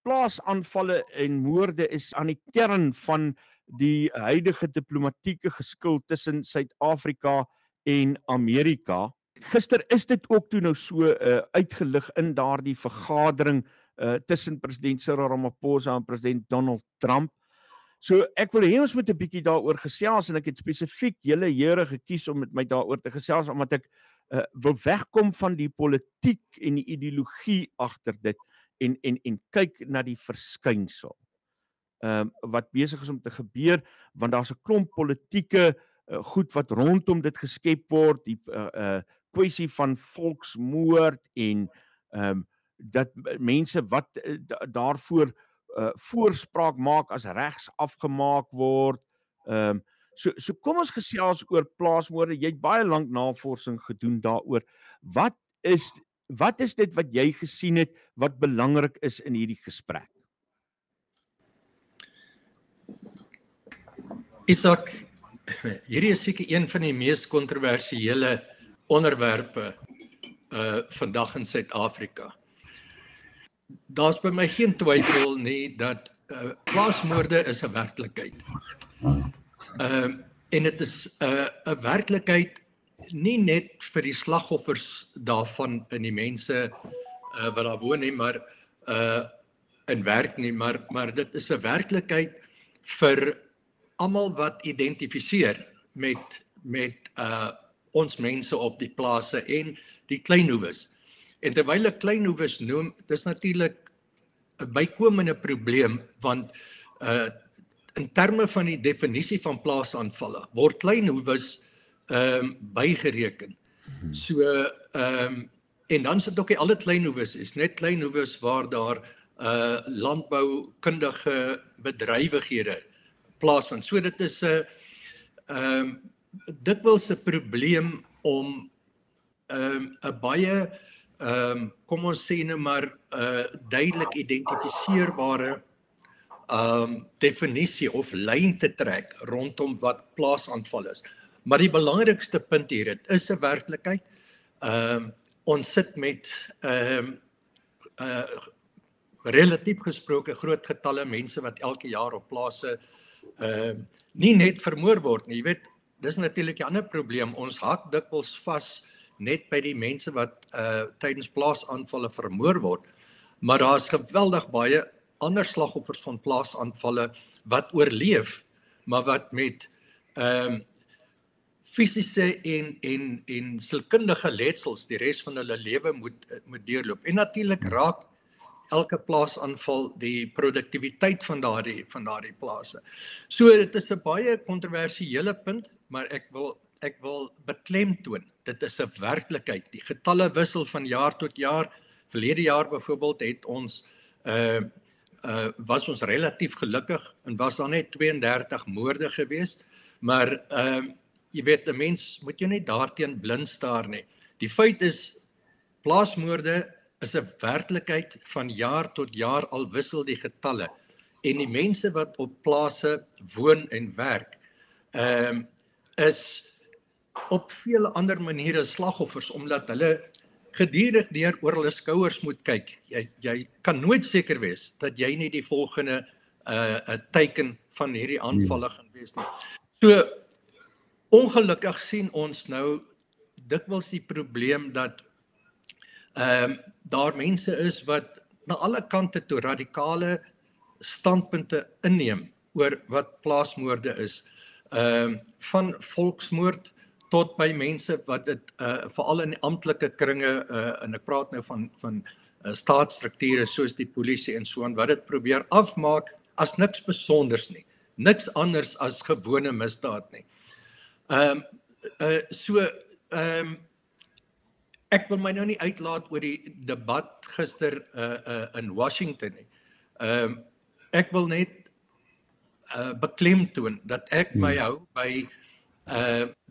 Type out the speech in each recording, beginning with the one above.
plaasaanvalle en moorde is aan die kern van die huidige diplomatieke geskil tussen Suid-Afrika en Amerika. Gister is dit ook toe nou so uitgelig in daardie vergadering tussen president Cyril Ramaphosa en president Donald Trump. So ek wil hê ons moet 'n bietjie daaroor gesels en ek het spesifiek julle here gekies om met my daaroor te gesels omdat ek wil wegkom van die politiek en die ideologie agter dit en kyk na die verskynsel. Wat besig is om te gebeur, want daar's 'n klomp politieke goed wat rondom dit geskep word, die kwessie van volksmoord en dat mense wat daarvoor voorspraak maak as regs afgemaak word. So kom ons gesels oor plaasmoorde. Jy het baie lank navorsing gedoen daaroor. Wat is dit wat jy gesien het wat belangrik is in hierdie gesprek? Isak, hierdie is seker een van die mees kontroversiële onderwerpe vandag in Suid-Afrika. Daar's by my geen twyfel nie dat plaasmoorde is 'n werklikheid. En dit is 'n werklikheid nie net vir die slagoffers daarvan en die mense wat daar woon nie, maar in werk nie, maar dit is 'n werklikheid vir almal wat identifiseer met ons mense op die plase en die kleinhoewes. En terwyl ek kleinhoewes noem, dis natuurlik 'n bykomende probleem, want in terme van die definisie van plaasaanvalle word kleinhoewes bygereken. So en dan sit ook nie alle kleinhoewes is net kleinhoewes waar daar landboukundige bedrywighede plaasvind. So dit is 'n dikwels 'n probleem om 'n baie kom ons sê nou maar duidelik identifiseerbare definisie of lyn te trek rondom wat plaasaanval is. Maar die belangrikste punt hier, dit is 'n werklikheid. Ons sit met relatief gesproke groot getalle mense wat elke jaar op plase nie net vermoor word nie. Jy weet, dis natuurlik 'n ander probleem. Ons hak dikwels vas net by die mense wat tydens plaasaanvalle vermoor word. Maar daar is geweldig baie ander slagoffers van plaasaanvalle wat oorleef, maar wat met fisiese en sielkundige letsels die res van hulle lewe moet deurloop. En natuurlik raak elke plaasaanval die produktiwiteit van daardie plase. So dit is 'n baie kontroversiële punt, maar ek wil beklemtoon, dit is 'n werklikheid. Die getalle wissel van jaar tot jaar. Verlede jaar byvoorbeeld het ons was ons relatief gelukkig en was daar net 32 moorde gewees, maar jy weet, 'n mens moet jou net daarteen blind staar nie. Die feit is, plaasmoorde is 'n werklikheid van jaar tot jaar, al wissel die getalle. En die mense wat op plase woon en werk, is op vele ander maniere slagoffers, omdat hulle gedurig deur oor hulle skouers moet kyk. Jy kan nooit seker wees dat jy nie die volgende teiken van hierdie aanvalle gaan wees nie. So, ongelukkig sien ons nou dikwels die probleem dat daar mense is wat na alle kante toe radikale standpunte inneem oor wat plaasmoorde is. Van volksmoord tot by mense wat dit veral in amptelike kringe en ek praat nou van staatsstrukture soos die polisie en so aan, wat dit probeer afmaak as niks besonders nie, niks anders as gewone misdaad nie. Ek wil my nou nie uitlaat oor die debat gister in Washington nie. Ek wil net beklemtoon dat ek my hou by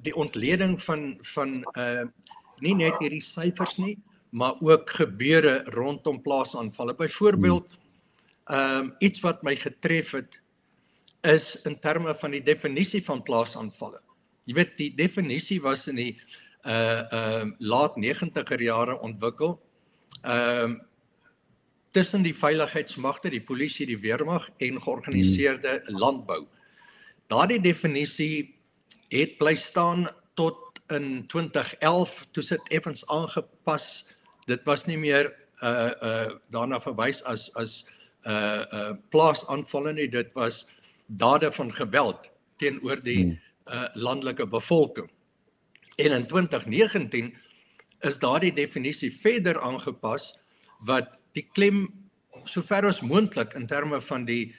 die ontleding van nie net hierdie syfers nie, maar ook gebeure rondom plaasaanvalle. Byvoorbeeld, iets wat my getref het, is in terme van die definisie van plaasaanvalle. Jy weet, die definisie was in die laat 90er jare ontwikkel. tussen die veiligheidsmagte, die polisie, die weermag en georganiseerde landbou. Daardie definisie het bly staan tot in 2011, toe sit effens aangepas. Dit was nie meer daarna verwys as plaasaanvalle nie, dit was dade van geweld teenoor die landelike bevolking. En in 2019 is daardie definisie verder aangepas wat die klem sover as moontlik in terme van die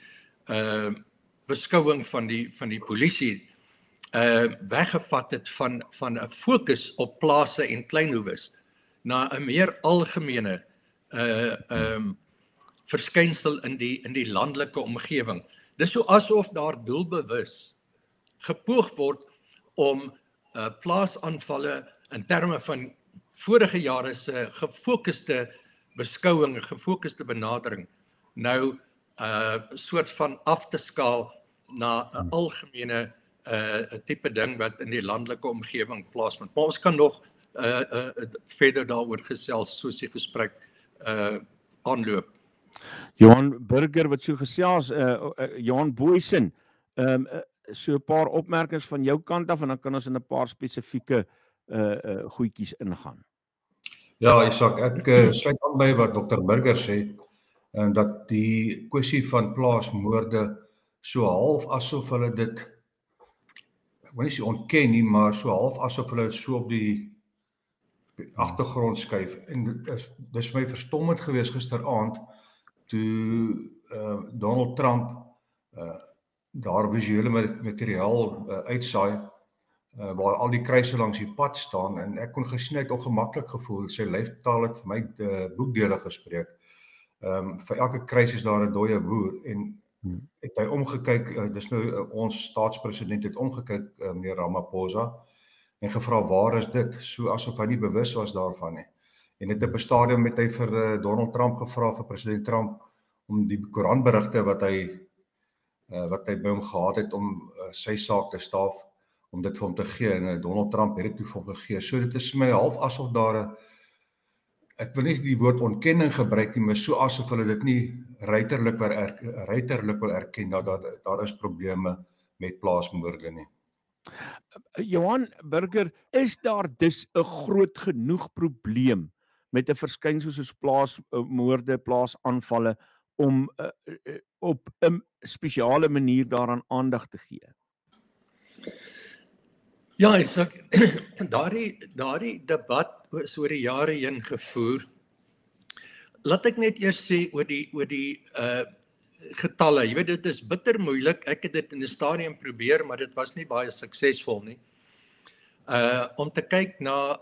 beskouing van die polisie weggevat het van 'n fokus op plase en kleinhoewes na 'n meer algemene verskynsel in die landelike omgewing. Dis so asof daar doelbewus gepoog word om plaasaanvalle in terme van vorige jare se gefokusde beskouing, gefokusde benadering nou soort van af te skaal na 'n algemene tipe ding wat in die landelike omgewing plaasvind. Maar ons kan nog verder daaroor gesels soos die gesprek aanloop. Johan Burger wat so gesels, Johan Booysen, so 'n paar opmerkings van jou kant af en dan kan ons in 'n paar spesifieke goedjies ingaan. Ja, Isak, ek sluit aan by wat Dr. Burger sê, dat die kwessie van plaasmoorde so half asof hulle dit, ek wil nie sê ontken nie, maar so half asof hulle so op die agtergrond skuif. En dis my verstommend gewees gisteraand toe Donald Trump daar visuele materiaal uitsaai waar al die kruise langs die pad staan en ek kon gesien het ongemaklik gevoel. Sy lyftaal het vir my boekdele gespreek. Vir elke kruis is daar 'n dooie boer en het hy omgekyk, dis nou ons staatspresident het omgekyk, meneer Ramaphosa, en gevra waar is dit, so asof hy nie bewus was daarvan nie. En het op 'n stadium het hy vir Donald Trump gevra, vir president Trump, om die koeranberigte wat hy by hom gehad het om sy saak te staaf, om dit vir hom te gee, en Donald Trump het dit toe vir hom gegee. So dit is my half asof daar ek wil nie die woord ontkenning gebruik nie, maar so asof hulle dit nie ruiterlik wil erken dat daar is probleme met plaasmoorde nie. Johan Burger, is daar dus 'n groot genoeg probleem met 'n verskynsel soos plaasmoorde, plaasaanvalle om op 'n spesiale manier daaraan aandag te gee? Ja, daardie debat is oor die jare heen gevoer. Laat ek net eers sê oor die getalle. Jy weet, dit is bitter moeilik. Ek het dit in 'n stadium probeer, maar dit was nie baie suksesvol nie. Om te kyk na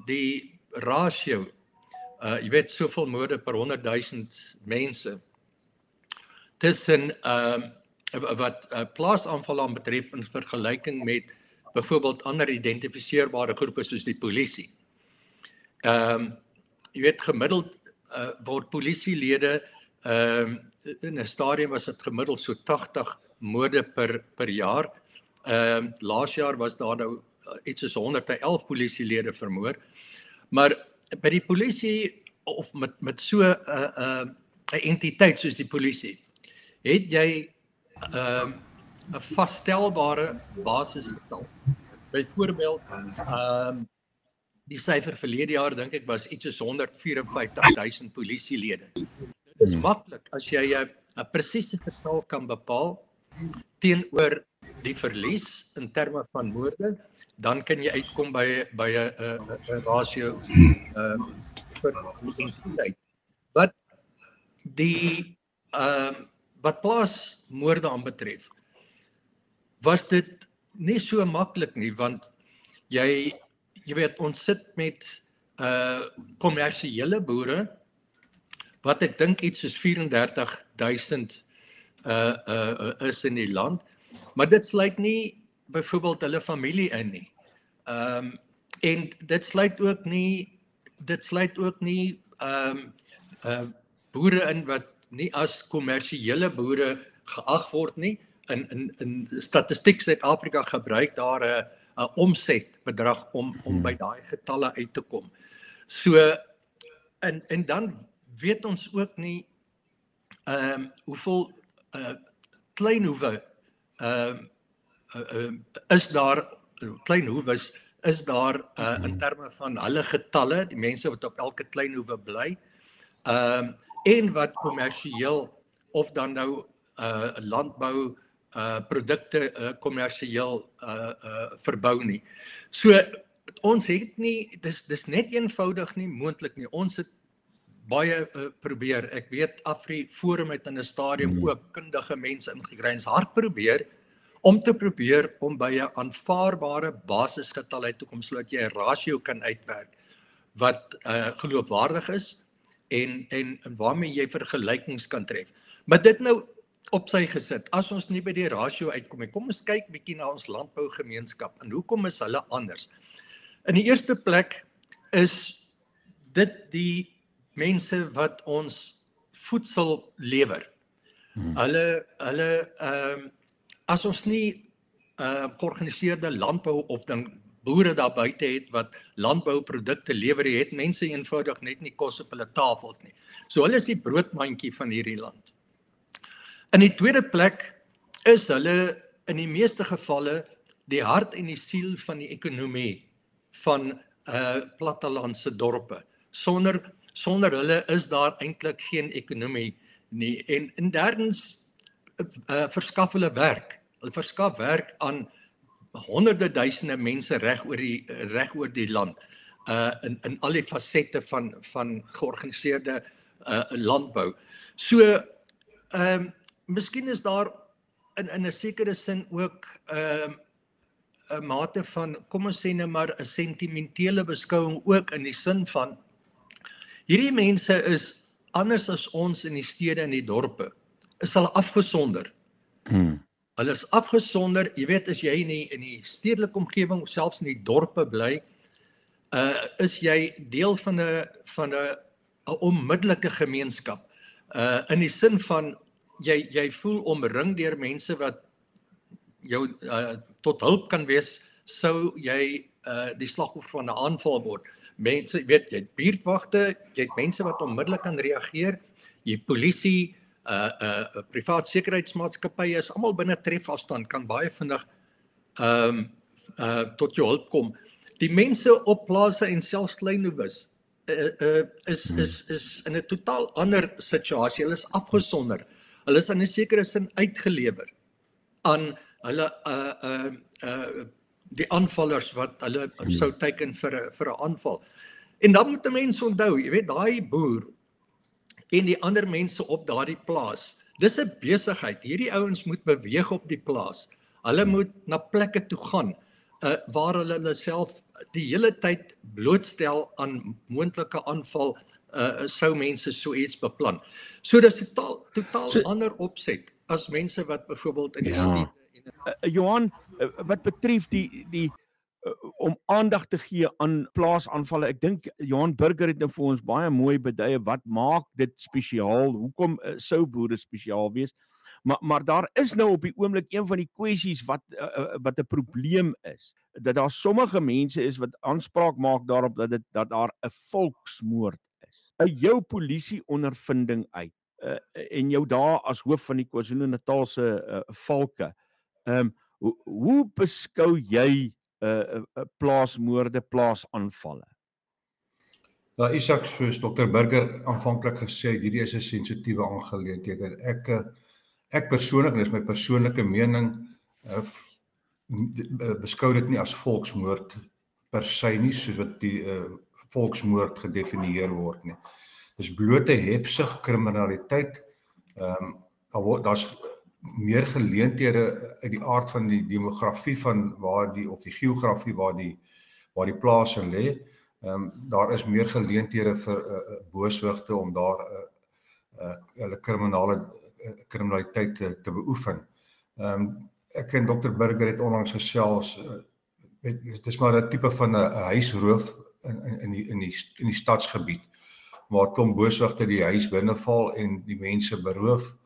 die ratio. Jy weet, soveel moorde per 100,000 mense. Tussen wat plaasaanvalle aanbetref in vergelyking met byvoorbeeld ander identifiseerbare groepe soos die polisie. Jy weet, gemiddeld word polisielede in 'n stadium was dit gemiddeld so 80 moorde per jaar. Laas jaar was daar nou iets soos 111 polisielede vermoor. Maar by die polisie of met so 'n entiteit soos die polisie, het jy 'n vasstelbare basisgetal. Byvoorbeeld die syfer verlede jaar dink ek was iets soos 154,000 polisielede. Dit is maklik as jy 'n presiese getal kan bepaal teenoor die verlies in terme van moorde, dan kan jy uitkom by 'n rasio vir intensiteit. Wat plaasmoorde aanbetref, was dit nie so maklik nie, want jy weet, ons sit met kommersiële boere wat ek dink iets soos 34,000 is in die land, maar dit sluit nie byvoorbeeld hulle familie in nie. En dit sluit ook nie boere in wat nie as kommersiële boere geag word nie. In statistiek Suid-Afrika gebruik daar 'n omsetbedrag om by daai getalle uit te kom. So en dan weet ons ook nie hoeveel kleinhoewe is daar, kleinhoewes is daar in terme van hulle getalle, die mense wat op elke kleinhoewe bly, en wat kommersieel of dan nou landbou produkte kommersieel verbou nie. So ons het nie, dis net eenvoudig nie moontlik nie. Ons het baie probeer. Ek weet AfriForum het in 'n stadium ook kundige mense ingekry. Ons hard probeer om by 'n aanvaarbare basisgetal uit te kom sodat jy 'n rasio kan uitwerk wat geloofwaardig is en waarmee jy vergelykings kan tref. Maar dit nou op sy gesit, as ons nie by die rasio uitkom nie, kom ons kyk bietjie na ons landbougemeenskap en hoekom is hulle anders? In die eerste plek is dit die mense wat ons voedsel lewer. Hulle as ons nie georganiseerde landbou of dan boere daar buite het wat landbouprodukte lewer, het mense eenvoudig net nie kos op hulle tafels nie. So hulle is die broodmandjie van hierdie land. In die tweede plek is hulle in die meeste gevalle die hart en die siel van die ekonomie van plattelandse dorpe. Sonder hulle is daar eintlik geen ekonomie nie. En derdens verskaf hulle werk. Hulle verskaf werk aan honderde duisende mense reg oor die land in al die fasette van georganiseerde landbou. So miskien is daar in 'n sekere sin ook 'n mate van, kom ons sê nou maar 'n sentimentele beskouing ook in die sin van hierdie mense is anders as ons in die stede en die dorpe. Is hulle afgesonder. Hulle is afgesonder, jy weet, as jy in die stedelike omgewing, selfs in die dorpe bly, is jy deel van 'n onmiddellike gemeenskap. In die sin van jy voel omring deur mense wat jou tot hulp kan wees, sou jy die slagoffer van 'n aanval word. Mense, weet jy, buurtwagte, jy het mense wat onmiddellik kan reageer, jy polisie, privaat sekuriteitsmaatskappye is almal binne trefafstand, kan baie vinnig tot jou hulp kom. Die mense op plase en selfs kleinhoewes is in 'n totaal ander situasie. Hulle is afgesonder. Hulle is in 'n sekere sin uitgelewer aan hulle die aanvallers wat hulle sou teiken vir 'n aanval. En dan moet 'n mens onthou, jy weet, daai boer en die ander mense op daardie plaas, dis 'n besigheid. Hierdie ouens moet beweeg op die plaas. Hulle moet na plekke toe gaan waar hulle self die hele tyd blootstel aan moontlike aanval, sou mense so iets beplan. So dis totaal ander opset as mense wat byvoorbeeld in die stede Johan, wat betref die om aandag te gee aan plaasaanvalle, ek dink Johan Burger het nou vir ons baie mooi beduie wat maak dit spesiaal, hoekom sou boere spesiaal wees, maar daar is nou op die oomblik een van die kwessies wat 'n probleem is, dat daar sommige mense is wat aanspraak maak daarop dat daar 'n volksmoord is. Uit jou polisieondervinding uit, en jou daar as hoof van die KwaZulu-Natalse valke, hoe beskou jy plaasmoorde, plaasaanvalle? Ja, Isak, soos Dr. Burger aanvanklik gesê, hierdie is 'n sensitiewe aangeleentheid en ek persoonlik, dis my persoonlike mening, beskou dit nie as volksmoord per se nie, soos wat die volksmoord gedefinieer word nie. Dis blote hebsig kriminaliteit. Daar's meer geleenthede uit die aard van die demografie van of die geografie waar die plase lê. Daar is meer geleenthede vir booswigte om daar hulle kriminaliteit te beoefen. Ek en Dr. Burger het onlangs gesels, dit is maar 'n tipe van 'n huisroof in die stadsgebied, waar klomp booswigte die huis binneval en die mense beroof.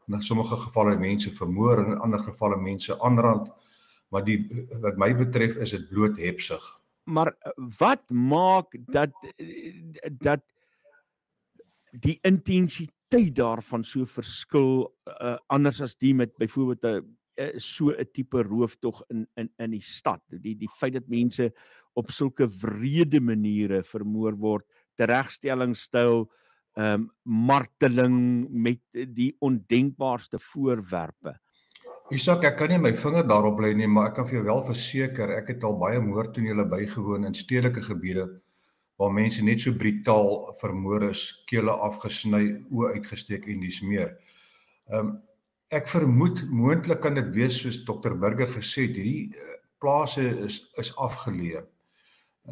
In sommige gevalle mense vermoor en in ander gevalle mense aanrand, maar wat my betref is dit bloot hebsig. Maar wat maak dat die intensiteit tyd daarvan so verskil anders as die met byvoorbeeld so 'n tipe rooftog in die stad. Die feit dat mense op sulke wrede maniere vermoor word, teregstellingstyl, marteling met die ondenkbaarste voorwerpe. Isak, ek kan nie my vinger daarop lê nie, maar ek kan vir jou wel verseker, ek het al baie moordtonele bygewoon in stedelike gebiede waar mense net so brutaal vermoor is, kele afgesny, oë uitgesteek en dis meer. Ek vermoed moontlik kan dit wees soos Dr. Burger gesê het, hierdie plase is afgeleë.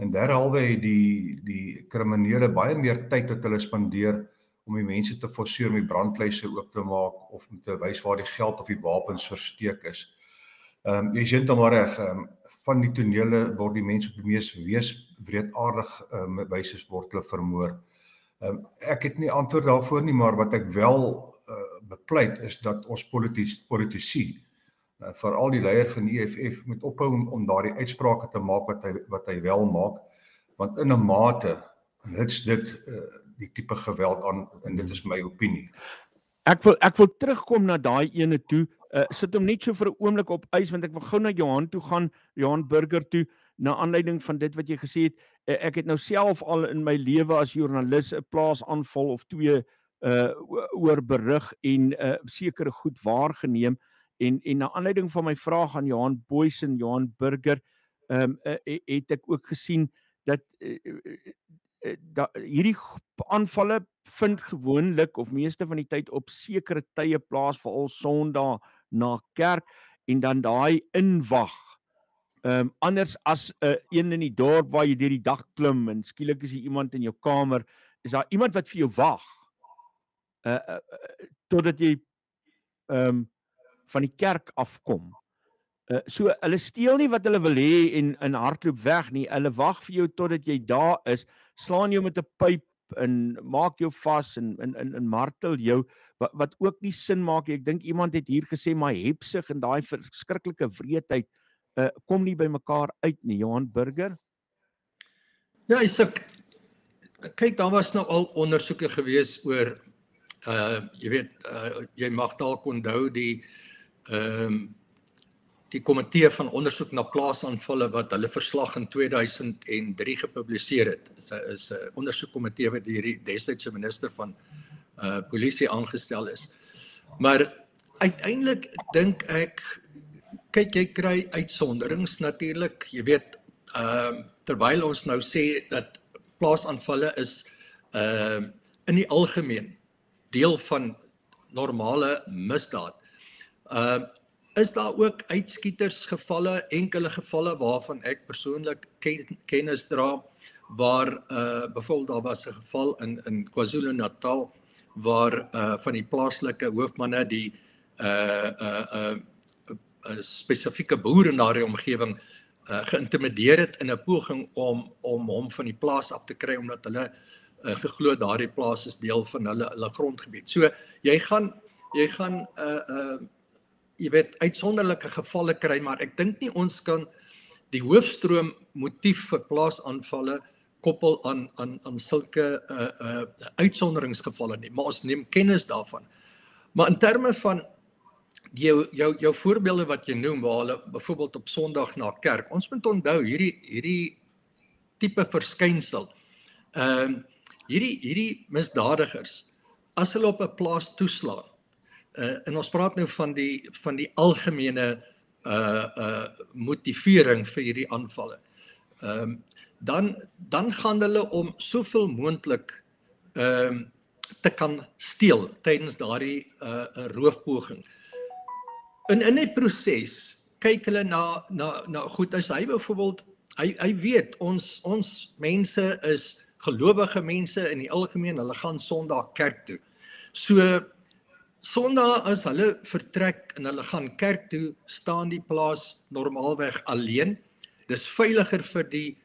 En derhalwe het die kriminele baie meer tyd wat hulle spandeer om die mense te forceer om die brandluise oop te maak of om te wys waar die geld of die wapens versteek is. Jy sien dan maar reg, van die tonele word die mense op die mees wreedaardige wyse word hulle vermoor. Ek het nie antwoord daarvoor nie, maar wat ek wel bepleit is dat ons politici, veral die leier van die EFF, moet ophou om daardie uitsprake te maak wat hy wel maak, want in 'n mate hits dit die tipe geweld aan, en dit is my opinie. Ek wil terugkom na daai ene toe, sit hom net so vir 'n oomblik op ys, want ek wil gou na Johan toe gaan, Johan Burger toe, na aanleiding van dit wat jy gesê het. Ek het nou self al in my lewe as joernalis 'n plaasaanval of twee oor berig en sekere goed waargeneem, en na aanleiding van my vraag aan Johan Boyce en Johan Burger, het ek ook gesien dat hierdie aanvalle vind gewoonlik of meeste van die tyd op sekere tye plaas, veral Sondag na kerk, en dan daai inwag, anders as een in die dorp waar jy deur die dak klim en skielik is iemand in jou kamer, is daar iemand wat vir jou wag totdat jy van die kerk afkom. So hulle steel nie wat hulle wil hê en hardloop weg nie, hulle wag vir jou totdat jy daar is, slaan jou met 'n pyp en maak jou vas en martel jou, wat ook nie sin maak nie. Ek dink iemand het hier gesê, maar hebsig en daai verskriklike wreedheid kom nie by mekaar uit nie. Johan Burger? Ja, Isak, kyk, daar was nou al ondersoeke gewees oor, jy weet, jy mag dalk onthou die komitee van ondersoek na plaasaanvalle wat hulle verslag in 2003 gepubliseer het. Is 'n ondersoekkomitee wat deur die destydse minister van polisie aangestel is. Maar uiteindelik dink ek, kyk, jy kry uitsonderings natuurlik, jy weet, terwyl ons nou sê dat plaasaanvalle is in die algemeen deel van normale misdaad. Is daar ook uitskeiersgevalle, enkele gevalle waarvan ek persoonlik kennis dra, waar byvoorbeeld daar was 'n geval in KwaZulu-Natal waar van die plaaslike hoofmanne die spesifieke boere in daardie omgewing geïntimideer het in 'n poging om hom van die plaas af te kry, omdat hulle geglo daardie plaas is deel van hulle grondgebied. So jy gaan jy weet, uitsonderlike gevalle kry, maar ek dink nie ons kan die hoofstroom motief vir plaasaanvalle koppel aan sulke uitsonderingsgevalle nie, maar ons neem kennis daarvan. Maar in terme van jou voorbeelde wat jy noem, waar hulle byvoorbeeld op Sondag na kerk, ons moet onthou hierdie tipe verskynsel, hierdie misdadigers, as hulle op 'n plaas toeslaan, en ons praat nou van die algemene motivering vir hierdie aanvalle, dan gaan hulle om soveel moontlik te kan steel tydens daardie roofpoging. In die proses kyk hulle na goed, as hy byvoorbeeld, hy weet ons mense is gelowige mense in die algemeen, hulle gaan Sondag kerk toe. So Sondag as hulle vertrek en hulle gaan kerk toe, staan die plaas normaalweg alleen. Dis veiliger vir die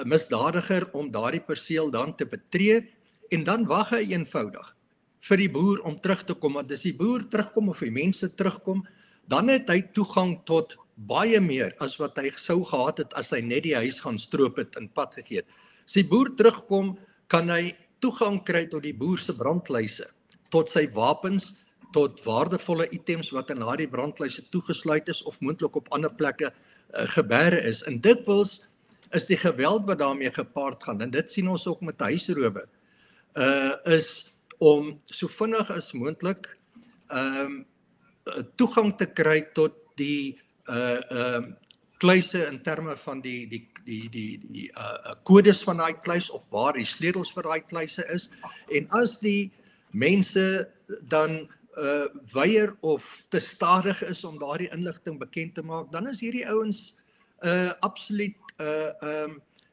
misdadiger om daardie perseel dan te betree, en dan wag hy eenvoudig vir die boer om terug te kom, want as die boer terugkom of die mense terugkom, dan het hy toegang tot baie meer as wat hy sou gehad het as hy net die huis gaan stroop het en pad gegee het. As die boer terugkom, kan hy toegang kry tot die boer se brandluise, tot sy wapens, tot waardevolle items wat in daardie brandluise toegesluit is of moontlik op ander plekke gebeure is. En dikwels is die geweld wat daarmee gepaard gaan, en dit sien ons ook met huisrowe, is om so vinnig as moontlik toegang te kry tot die kluise in terme van die kodes van daai kluis of waar die sleutels vir daai kluise is. En as die mense dan weier of te stadig is om daardie inligting bekend te maak, dan is hierdie ouens absoluut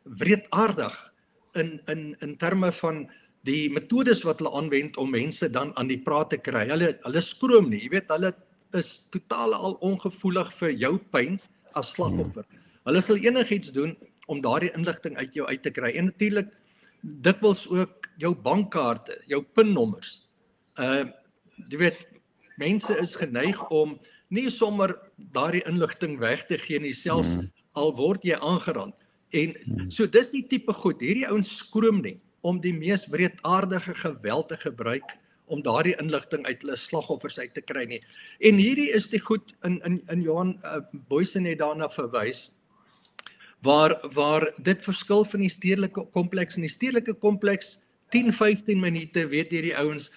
wreedaardig in terme van die metodes wat hulle aanwend om mense dan aan die praat te kry. Hulle skroom nie, jy weet, hulle is totaal al ongevoelig vir jou pyn as slagoffer. Hulle sal enigiets doen om daardie inligting uit jou uit te kry. En natuurlik dikwels ook jou bankkaarte, jou pinnommers. Jy weet, mense is geneig om nie sommer daardie inligting weg te gee nie, selfs al word jy aangerand. En so dis die tipe goed, hierdie ouens skroom nie om die mees wreedaardige geweld te gebruik om daardie inligting uit hulle slagoffers uit te kry nie. En hierdie is die goed in Johan Boysen het daarna verwys, waar dit verskil van die stedelike kompleks. In die stedelike kompleks 10-15 minute weet hierdie ouens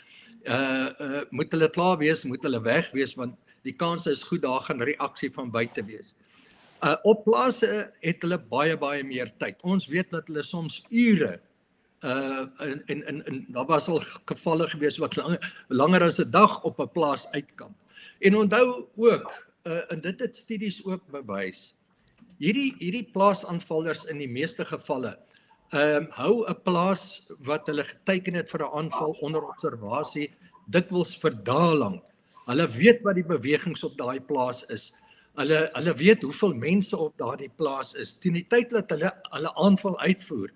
moet hulle klaar wees, moet hulle weg wees, want die kans is goed daar gaan reaksie van buite wees. Op plase het hulle baie meer tyd. Ons weet dat hulle soms ure en daar was al gevalle gewees wat langer as 'n dag op 'n plaas uitkamp. En onthou ook, en dit het studies ook bewys, hierdie plaasaanvallers in die meeste gevalle hou 'n plaas wat hulle geteken het vir 'n aanval onder observasie dikwels vir dae lank. Hulle weet wat die bewegings op daai plaas is. Hulle weet hoeveel mense op daardie plaas is. Teen die tyd dat hulle aanval uitvoer,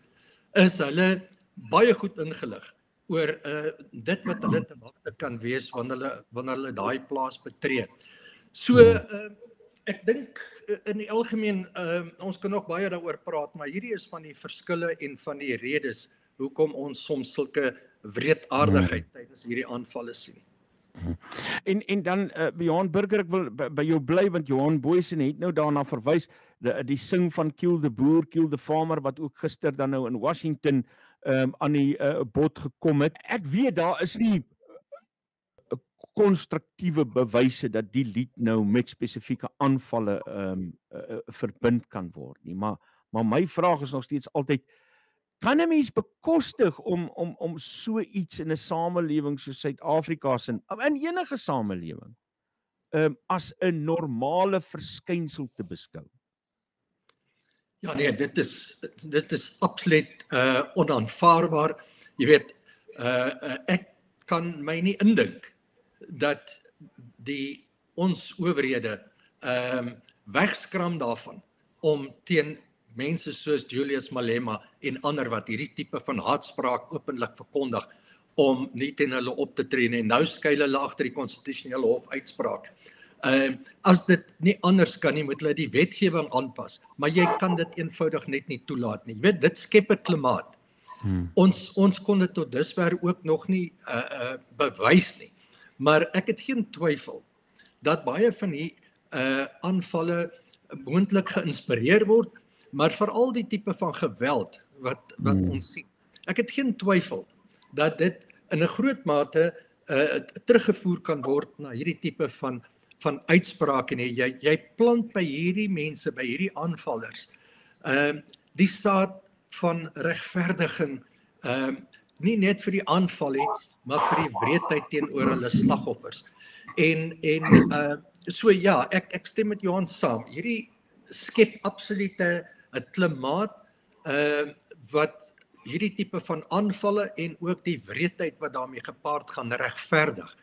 is hulle baie goed ingelig oor dit wat hulle te wagte kan wees wanneer hulle daai plaas betree. So ek dink in die algemeen ons kan nog baie daaroor praat, maar hierdie is van die verskille en van die redes hoekom ons soms sulke wreedaardigheid tydens hierdie aanvalle sien. En dan Johan Burger, ek wil by jou bly, want Johan Boysen het nou daarna verwys, die sing van Kill the Boer, Kill the Farmer, wat ook gister dan nou in Washington aan die bod gekom het. Ek weet daar is nie konstruktiewe bewyse dat die lied nou met spesifieke aanvalle verbind kan word nie, maar my vraag is nog steeds altyd, kan 'n mens bekostig om so iets in 'n samelewing soos Suid-Afrika se, in enige samelewing, as 'n normale verskynsel te beskou? Ja nee, dit is absoluut onaanvaarbaar. Jy weet, ek kan my nie indink dat ons owerhede wegskram daarvan om teen mense soos Julius Malema en ander wat hierdie tipe van haatspraak openlik verkondig, om nie teen hulle op te tree nie. Nou skuil hulle agter die konstitusionele hof uitspraak. As dit nie anders kan nie, moet hulle die wetgewing aanpas, maar jy kan dit eenvoudig net nie toelaat nie. Jy weet, dit skep 'n klimaat. Ons kon dit tot dusver ook nog nie bewys nie, maar ek het geen twyfel dat baie van die aanvalle moontlik geïnspireer word, maar veral die tipe van geweld wat ons sien. Ek het geen twyfel dat dit in 'n groot mate teruggevoer kan word na hierdie tipe van uitsprake nie. Jy plant by hierdie mense, by hierdie aanvallers, die saad van regverdiging, nie net vir die aanval nie, maar vir die wreedheid teenoor hulle slagoffers. En so ja, ek stem met Johan saam. Hierdie skep absoluut 'n klimaat wat hierdie tipe van aanvalle en ook die wreedheid wat daarmee gepaard gaan regverdig.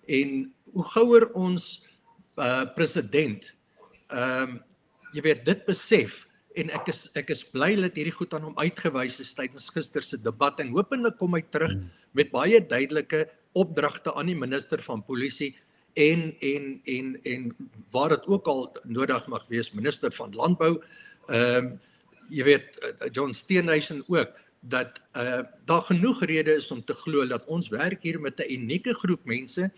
En hoe gouer ons president, jy weet, dit besef, en ek is bly dat hierdie goed aan hom uitgewys is tydens gister se debat, en hopelik kom hy terug met baie duidelike opdragte aan die minister van polisie en waar dit ook al nodig mag wees, minister van landbou, jy weet, John Steenhuisen ook, dat daar genoeg rede is om te glo dat ons werk hier met 'n unieke groep mense,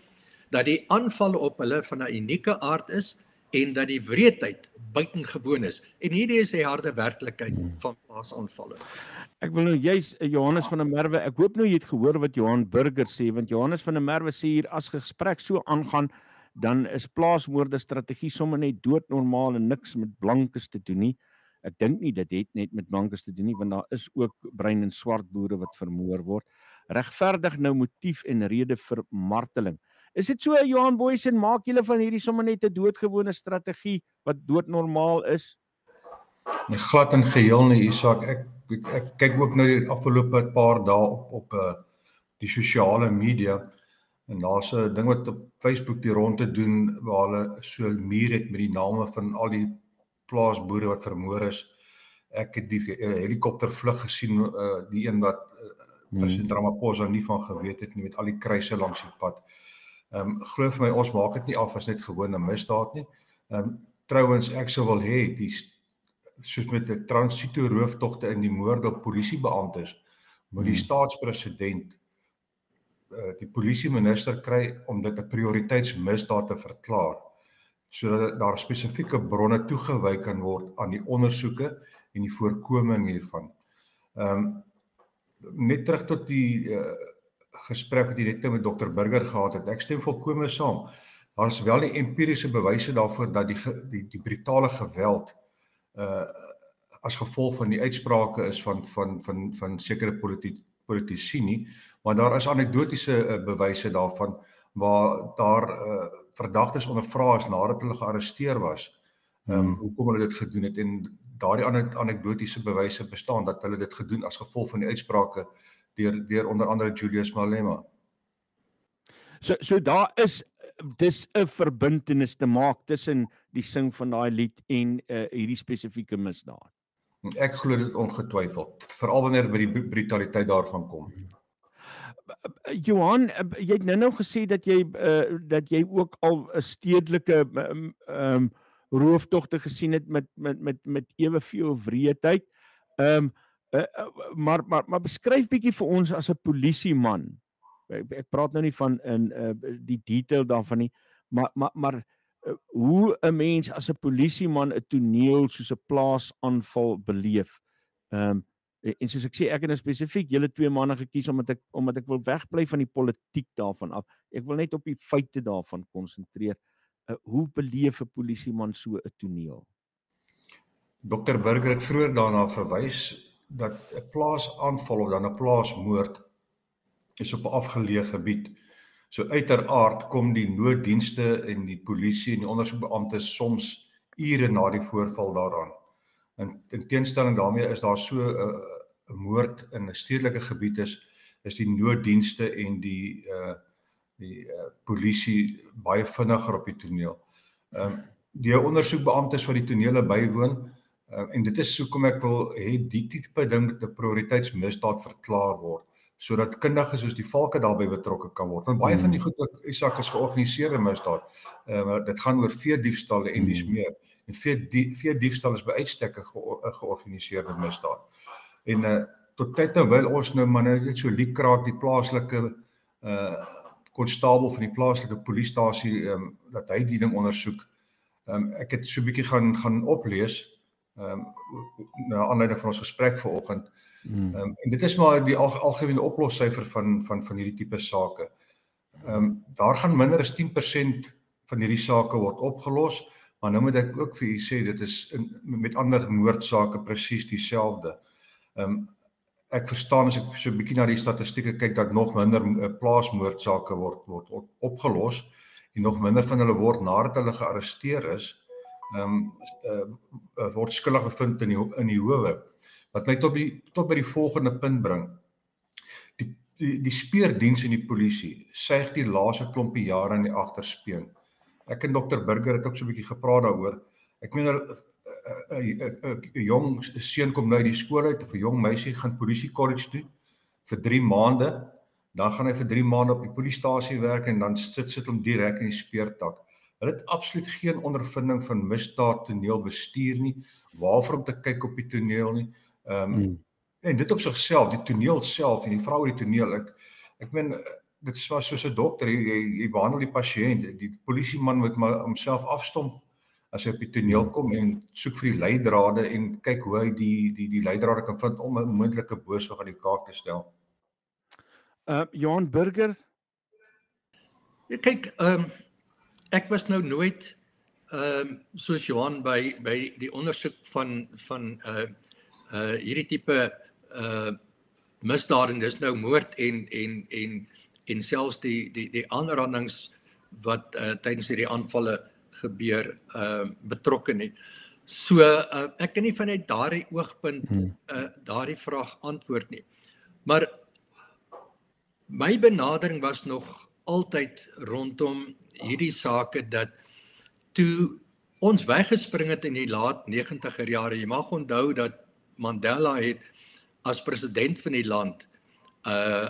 dat die aanvalle op hulle van 'n unieke aard is en dat die wreedheid buitengewoon is. En hierdie is die harde werklikheid van plaasaanvalle. Ek wil nou juist Johannes van der Merwe, ek hoop nou jy het gehoor wat Johan Burger sê, want Johannes van der Merwe sê hier as gesprek so aangaan, dan is plaasmoorde strategie sommer net doodnormaal en niks met blankes te doen nie. Ek dink nie dit het net met blankes te doen nie, want daar is ook bruin en swart boere wat vermoor word. Regverdig nou motief en rede vir marteling. Is dit so, Johan Boysen, maak julle van hierdie sommer net 'n doodgewone strategie wat doodnormaal is? Nie glad en geheel nie, Isak. Ek kyk ook nou die afgelope paar dae op die sosiale media en daar's 'n ding wat op Facebook die ronde doen waar hulle so 'n muur het met die name van al die plaasboere wat vermoor is. Ek het die helikoptervlug gesien, die een wat president Ramaphosa nie van geweet het nie, met al die kruise langs die pad. Glo vir my, ons maak dit nie af as net gewone misdaad nie. Trouwens, ek sou wil hê soos met die transito rooftogte in die moorde op polisiebeamptes, moet die staatspresident die polisieminister kry om dit 'n prioriteitsmisdaad te verklaar, sodat daar spesifieke bronne toegewy kan word aan die ondersoeke en die voorkoming hiervan. Net terug tot die gesprek wat jy net met Dr. Burger gehad het, ek stem volkome saam. Daar is wel die empiriese bewyse daarvoor dat die brutale geweld as gevolg van die uitsprake is van sekere politici nie, maar daar is anekdotiese bewyse daarvan waar daar verdagtes ondervra is nadat hulle gearresteer was. Hoekom hulle dit gedoen het, en daardie anekdotiese bewyse bestaan dat hulle dit gedoen as gevolg van die uitsprake deur onder andere Julius Malema. So daar is dis 'n verbintenis te maak tussen die sing van daai lied en hierdie spesifieke misdaad. Ek glo dit ongetwyfeld, veral wanneer by die brutaliteit daarvan kom. Johan, jy het nou gesê dat jy ook al 'n stedelike rooftogte gesien het met eweveel wreedheid. Maar beskryf bietjie vir ons as 'n polisieman. Ek praat nou nie van die detail daarvan nie, maar hoe 'n mens as 'n polisieman 'n toneel soos 'n plaasaanval beleef. En soos ek sê, ek het nou spesifiek julle twee manne gekies omdat ek wil wegbly van die politiek daarvan af. Ek wil net op die feite daarvan konsentreer. Hoe beleef 'n polisieman so 'n toneel? Dr. Burger het vroeër daarna verwys dat 'n plaasaanval of dan 'n plaasmoord is op 'n afgeleë gebied. So uiteraard kom die nooddienste en die polisie en die ondersoekbeamptes soms ure na die voorval daaraan. In teenstelling daarmee is daar so 'n moord in 'n stedelike gebied is die nooddienste en die polisie baie vinniger op die toneel. Die ondersoekbeamptes wat die tonele bywoon, en dit is hoekom ek wil hê die tipe ding met 'n prioriteitsmisdaad verklaar word, sodat kundiges soos die valke daarbey betrokke kan word. Want baie van die goed wat Isak is georganiseerde misdaad. Dit gaan oor veediefstalle en dis meer. En veediefstal is by uitstek 'n georganiseerde misdaad. En tot tyd terwyl ons nou maar net so liekraak die plaaslike konstabel van die plaaslike polisiestasie dat hy die ding ondersoek. Ek het so 'n bietjie gaan oplees na aanleiding van ons gesprek vanoggend. En dit is maar die algemene oplossyfer van hierdie tipe sake. Daar gaan minder as 10% van hierdie sake word opgelos, maar nou moet ek ook vir u sê dit is met ander moordsake presies dieselfde. Ek verstaan as ek so 'n bietjie na die statistieke kyk dat nog minder plaasmoordsake word opgelos en nog minder van hulle word nadat hulle gearresteer is, word skuldig bevind in die howe. Wat my tot by die volgende punt bring. Die speurdiens en die polisie suig die laaste klompie jare in die agterspeen. Ek en Dr. Burger het ook so 'n bietjie gepraat daaroor. Ek meen 'n jong seun kom nou uit die skool uit of 'n jong meisie gaan polisie college toe vir 3 maande, dan gaan hy vir 3 maande op die polisiestasie werk en dan sit hom direk in die speurtak. Hulle het absoluut geen ondervinding van misdaad toneelbestuur nie, waarvoor om te kyk op die toneel nie. En dit op sigself, die toneel self en die vrou oor die toneel, ek meen dit is maar soos 'n dokter, jy behandel die pasiënt, die polisieman moet maar homself afstomp as hy op die toneel kom en soek vir die leidrade en kyk hoe hy die leidrade kan vind om 'n moontlike booswig aan die kaak te stel. Johan Burger, Ja, kyk, ek was nou nooit soos Johan by die ondersoek van hierdie tipe misdade, dis nou moord en selfs die aanrandings wat tydens hierdie aanvalle gebeur betrokke nie. So ek kan nie vanuit daardie oogpunt daardie vraag antwoord nie. Maar my benadering was nog altyd rondom hierdie sake dat toe ons weggespring het in die laat 90er jare, jy mag onthou dat Mandela het as president van die land,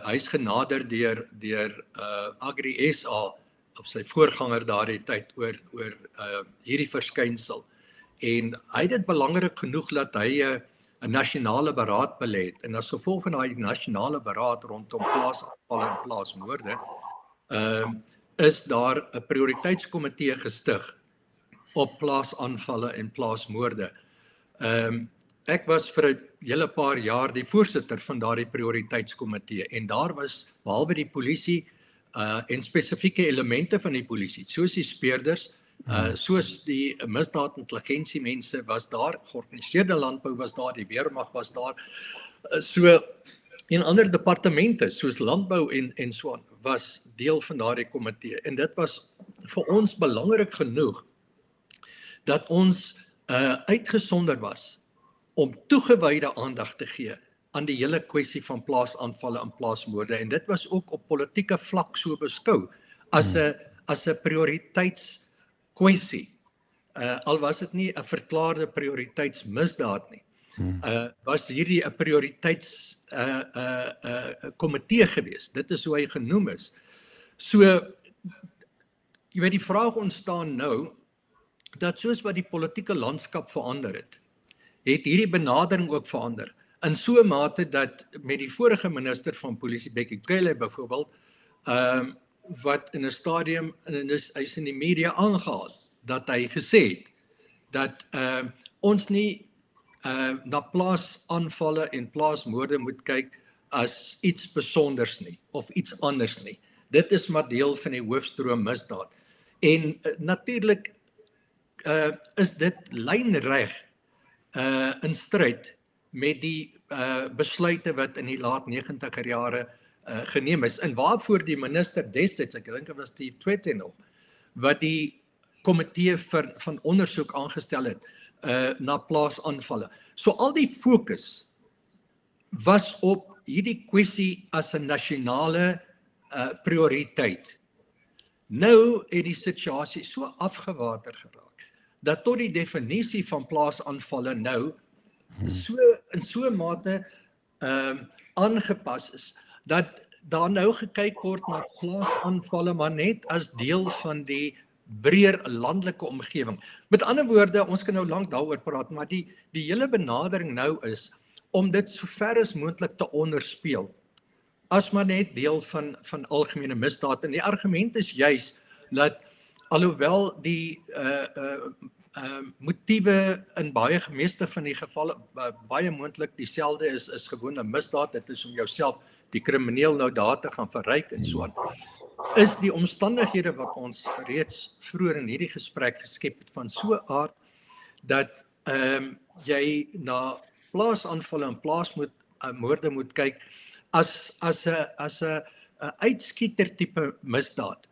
hy's genader deur Agri SA op sy voorganger daardie tyd oor hierdie verskynsel. En hy het dit belangrik genoeg dat hy 'n nasionale beraad belê het. En as gevolg van daai nasionale beraad rondom plaasaanvalle en plaasmoorde, is daar 'n prioriteitskomitee gestig op plaasaanvalle en plaasmoorde. Ek was vir 'n hele paar jaar die voorsitter van daardie prioriteitskomitee en daar was behalwe die polisie en spesifieke elemente van die polisie, soos die speurders, soos die misdaadintelligensiemense was daar, georganiseerde landbou was daar, die weermag was daar, so en ander departemente soos landbou en so aan was deel van daardie komitee en dit was vir ons belangrik genoeg dat ons uitgesonder was om toegewyde aandag te gee aan die hele kwessie van plaasaanvalle en plaasmoorde en dit was ook op politieke vlak so beskou as 'n prioriteitskwessie. Al was dit nie 'n verklaarde prioriteitsmisdaad nie. Was hierdie 'n prioriteitskomitee geweest. Dit is hoe hy genoem is. So jy weet die vraag ontstaan nou dat soos wat die politieke landskap verander het hierdie benadering ook verander. In so 'n mate dat met die vorige minister van polisie, Bekkie Cele byvoorbeeld, wat in 'n stadium, en hy's in die media aangehaal, dat hy gesê het, dat ons nie na plaasaanvalle en plaasmoorde moet kyk as iets besonders nie, of iets anders nie. Dit is maar deel van die hoofstroom misdaad. En natuurlik is dit lynreg in stryd met die besluite wat in die laat 90er jare geneem is, en waarvoor die minister destyds, ek dink dit was Steve Tshwete nog, wat die komitee van ondersoek aangestel het na plaasaanvalle. So al die fokus was op hierdie kwessie as 'n nasionale prioriteit. Nou het die situasie so afgewater geraak, dat tot die definisie van plaasaanvalle nou in so 'n mate aangepas is, dat daar nou gekyk word na plaasaanvalle, maar net as deel van die breër landelike omgewing. Met ander woorde, ons kan nou lank daaroor praat, maar die hele benadering nou is om dit so ver as moontlik te onderspeel, as maar net deel van algemene misdaad. En die argument is juis dat alhoewel die motiewe in meeste van die gevalle baie moontlik dieselfde is gewoon 'n misdaad, dit is om jouself die krimineel nou daar te gaan verryk en so aan, is die omstandighede wat ons reeds vroeër in hierdie gesprek geskep het van so 'n aard dat jy na plaasaanvalle en plaasmoorde moet kyk as 'n uitskieter tipe misdaad,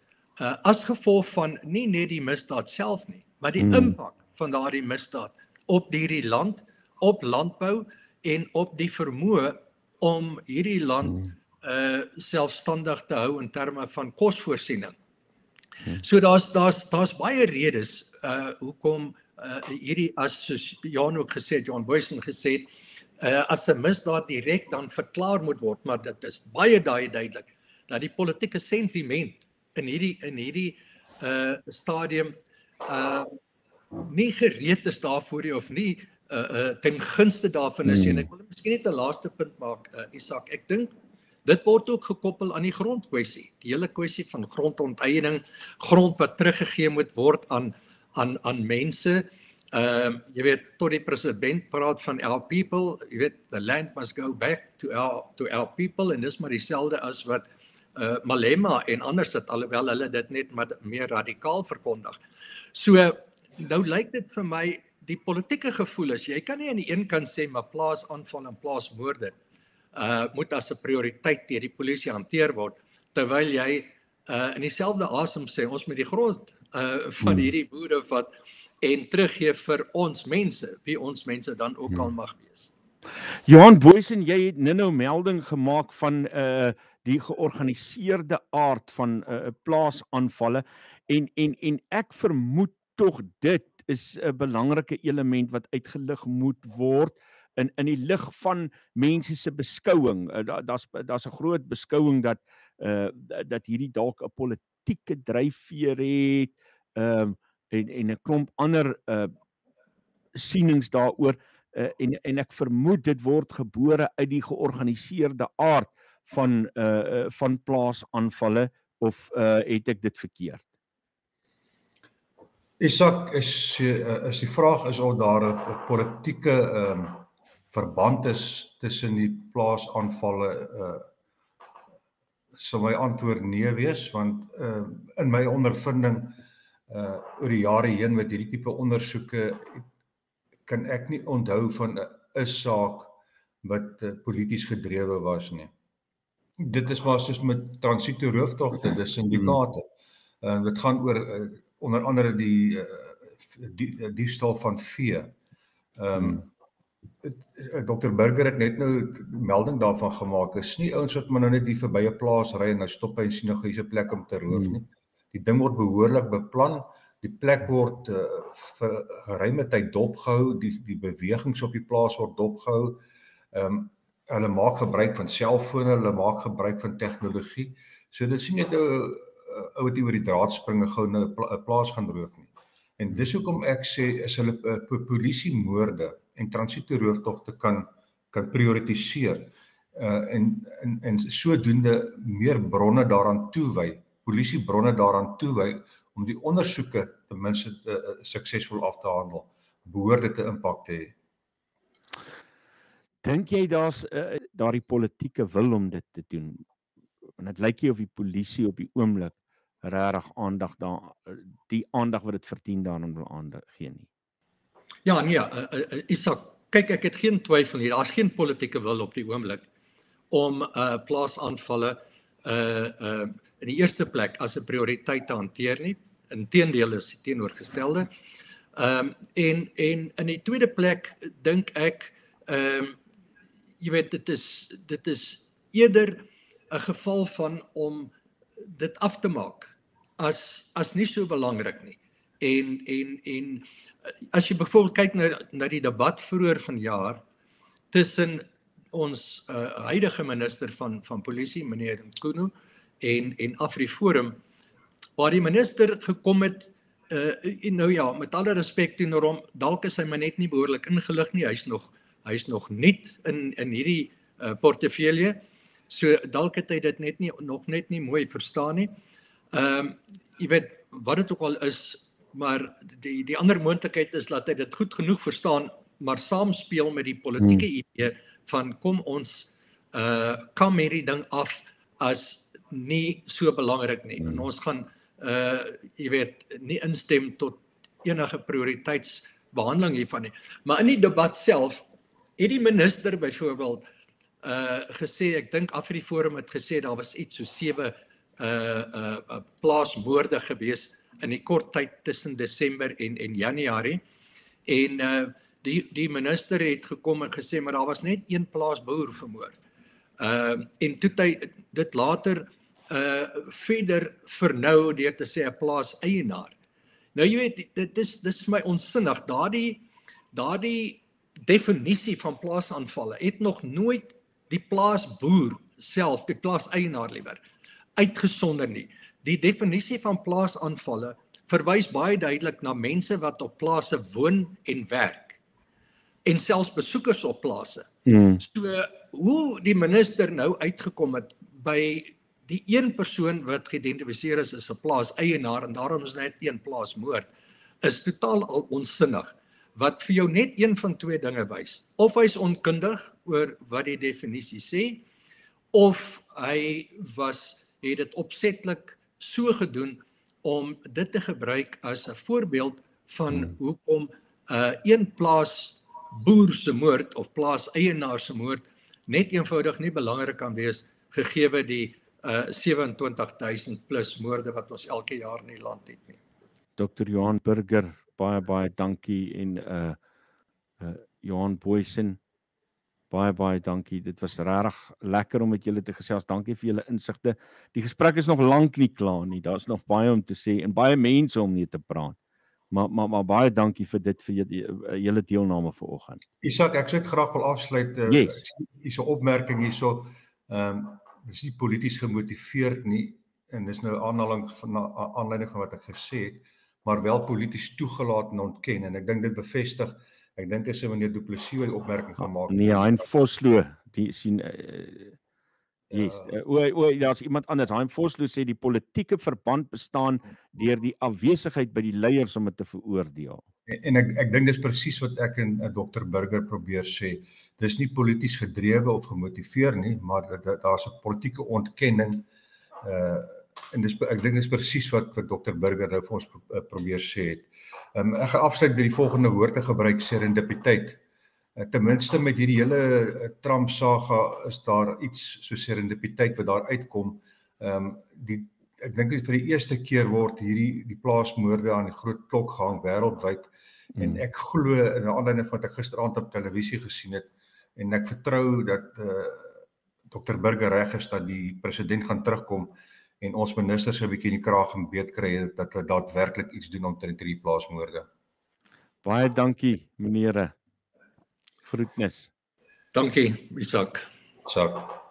as gevolg van nie net die misdaad self nie, maar die impak van daardie misdaad op hierdie land, op landbou en op die vermoë om hierdie land selfstandig te hou in terme van kosvoorsiening. So daar's baie redes hoekom hierdie, as soos Jan ook gesê het, Jan Boysen gesê het, as 'n misdaad direk dan verklaar moet word, maar dit is baie duidelik dat die politieke sentiment in hierdie stadium nie gereed is daarvoor nie, of nie ten gunste daarvan is. En ek wil miskien net 'n laaste punt maak, Isak. Ek dink dit word ook gekoppel aan die grondkwessie. Die hele kwessie van grondonteeneming, grond wat teruggegee moet word aan mense. Jy weet, tot die president praat van our people, jy weet, the land must go back to our people, en dis maar dieselfde as wat Malema en anders het, alhoewel hulle dit net meer radikaal verkondig. So, nou lyk dit vir my, die politieke gevoel is, jy kan nie aan die een kant sê, maar plaasaanval en plaasmoorde moet as 'n prioriteit deur die polisie hanteer word, terwyl jy in dieselfde asem sê, ons moet die grond van hierdie boere vat en teruggee vir ons mense, wie ons mense dan ook al mag wees. Johan Boysen, jy het nou melding gemaak van die georganiseerde aard van plaasaanvalle en ek vermoed tog dit is 'n belangrike element wat uitgelig moet word in die lig van mense se beskouing. Daar's 'n groot beskouing dat hierdie dalk 'n politieke dryfveer het en 'n klomp ander sienings daaroor en ek vermoed dit word gebore uit die georganiseerde aard van plaasaanvalle, of het ek dit verkeerd? Isak, is die vraag is of daar 'n politieke verband is tussen die plaasaanvalle, sal my antwoord nee wees, want in my ondervinding oor die jare heen met hierdie tipe ondersoeke kan ek nie onthou van 'n saak wat polities gedrewe was nie. Dit is maar soos met transito rooftogte, dis syndikaate. Dit gaan oor onder andere die diefstal van vee. Dr. Burger het net nou melding daarvan gemaak. Is nie ouens wat maar nou net hier verby 'n plaas ry en nou stop hy en sien nog hier's 'n plek om te roof nie. Die ding word behoorlik beplan. Die plek word vir geruime tyd dopgehou, die bewegings op die plaas word dopgehou. Hulle maak gebruik van selfone, hulle maak gebruik van tegnologie. So dit is nie net ou wat oor die draad spring en gou nou 'n plaas gaan roof nie. En dis hoekom ek sê is hulle polisiemoorde en transito rooftogte kan prioritiseer en sodoende meer bronne daaraan toewy, polisiebronne daaraan toewy om die ondersoeke ten minste suksesvol af te handel, behoort dit 'n impak te hê. Dink jy daar's daardie politieke wil om dit te doen? Want dit lyk nie of die polisie op die oomblik regtig die aandag wat dit verdien daaraan wil aangee nie. Ja, nee, Isak, kyk, ek het geen twyfel nie, daar's geen politieke wil op die oomblik om plaasaanvalle in die eerste plek as 'n prioriteit te hanteer nie. Inteendeel is die teenoorgestelde. En in die tweede plek dink ek, jy weet, dit is eerder 'n geval van om dit af te maak as nie so belangrik nie. En as jy byvoorbeeld kyk na die debat vroeër vanjaar tussen ons huidige minister van polisie, meneer Nkunu, en AfriForum, waar die minister gekom het, nou ja, met alle respek teenoor hom, dalk is hy maar net nie behoorlik ingelig nie, hy's nog nuut in hierdie portefeulje, so dalk het hy dit nog net nie mooi verstaan nie. Jy weet, wat dit ook al is, maar die ander moontlikheid is dat hy dit goed genoeg verstaan, maar saamspeel met die politieke idee van kom ons kam hierdie ding af as nie so belangrik nie. En ons gaan jy weet, nie instem tot enige prioriteitsbehandeling hiervan nie. Maar in die debat self het die minister byvoorbeeld gesê, ek dink AfriForum het gesê daar was iets so 7 plaasmoorde gewees in die kort tyd tussen Desember en Januarie. En die minister het gekom en gesê, maar daar was net 1 plaasboer vermoor. En toe hy dit later verder vernou deur te sê 'n plaaseienaar. Nou jy weet, dit is my onsinnig. Daardie definisie van plaasaanvalle het nog nooit die plaasboer self, die plaaseienaar liewer, uitgesonder nie. Die definisie van plaasaanvalle verwys baie duidelik na mense wat op plase woon en werk. en selfs besoekers op plase. Mm. So hoe die minister nou uitgekom het by die een persoon wat geïdentifiseer is as 'n plaaseienaar en daarom is net teen plaasmoord, is totaal al onsinnig. Wat vir jou net een van twee dinge wys. Of hy's onkundig oor wat die definisie sê, of hy het dit opsetlik so gedoen om dit te gebruik as 'n voorbeeld van hoekom een plaas boer se moord of plaaseienaar se moord net eenvoudig nie belangrik kan wees gegee die 27,000 plus moorde wat ons elke jaar in die land het nie. Dr. Johan Burger, baie dankie en Johan Boysen, baie dankie. Dit was regtig lekker om met julle te gesels. Dankie vir julle insigte. Die gesprek is nog lank nie klaar nie. Daar's nog baie om te sê en baie mense om mee te praat. Maar baie dankie vir dit, vir julle deelname vanoggend. Isak, ek sou graag wil afsluit. Yes. Hierso opmerking hierso. Dis nie polities gemotiveerd nie en dis nou aanleiding van wat ek gesê het, maar wel polities toegelaat en ontken en ek dink dit bevestig. Ek dink as meneer Du Plessis die opmerking gemaak het. Nee, Hein Vosloo, die sien yes. Daar's iemand anders. Hein Vosloo sê die politieke verband bestaan deur die afwesigheid by die leiers om dit te veroordeel. En ek dink dis presies wat ek en Dr. Burger probeer sê. Dis nie polities gedrewe of gemotiveer nie, maar daar's 'n politieke ontkenning en ek dink dis presies wat Dr. Burger nou vir ons probeer sê het. Ek gaan afsluit met die volgende woorde gebruik, serendipiteit. Ten minste met hierdie hele Trump saga is daar iets so serendipiteit wat daar uitkom. Ek dink vir die eerste keer word die plaasmoorde aan die groot klok gehang wêreldwyd en ek glo in 'n aanleiding van wat ek gisteraand op televisie gesien het en ek vertrou dat Dr. Burger reg is dat die president gaan terugkom en ons ministers 'n bietjie in die kraag en beet kry dat hulle daadwerklik iets doen omtrent hierdie plaasmoorde. Baie dankie, meneere. Groetnis. Dankie, Isak. Isak.